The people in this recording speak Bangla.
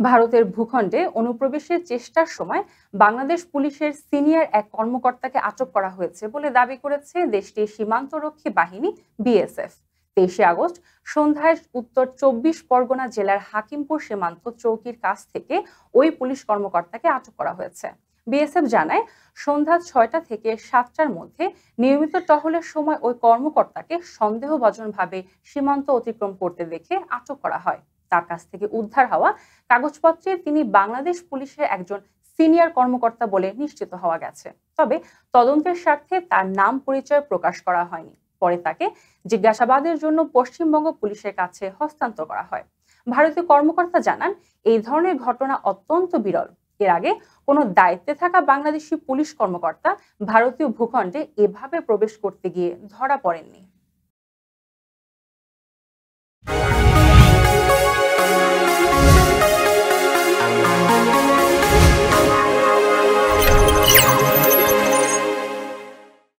ভারতের ভূখণ্ডে অনুপ্রবেশের চেষ্টার সময় বাংলাদেশ পুলিশের সিনিয়র এক কর্মকর্তাকে আটক করা হয়েছে বলে দাবি করেছে দেশটির সীমান্তরক্ষী বাহিনী বিএসএফ। 23 আগস্ট সন্ধ্যায় উত্তর 24 পরগনা জেলার হাকিমপুর সীমান্ত চৌকির কাছ থেকে ওই পুলিশ কর্মকর্তাকে আটক করা হয়েছে। বিএসএফ জানায়, সন্ধ্যা 6টা থেকে 7টার মধ্যে নিয়মিত টহলের সময় ওই কর্মকর্তাকে সন্দেহভাজনভাবে সীমান্ত অতিক্রম করতে দেখে আটক করা হয়। তার কাছ থেকে উদ্ধার হওয়া কাগজপত্রে তিনি বাংলাদেশ পুলিশের একজন সিনিয়র কর্মকর্তা বলে নিশ্চিত হওয়া গেছে। তবে তদন্তের স্বার্থে তার নাম পরিচয় প্রকাশ করা হয়নি। পরে তাকে জিজ্ঞাসাবাদের জন্য পশ্চিমবঙ্গ পুলিশের কাছে হস্তান্তর করা হয়। ভারতীয় কর্মকর্তা জানান, এই ধরনের ঘটনা অত্যন্ত বিরল। এর আগে কোনো দায়িত্বে থাকা বাংলাদেশি পুলিশ কর্মকর্তা ভারতীয় ভূখণ্ডে এভাবে প্রবেশ করতে গিয়ে ধরা পড়েননি।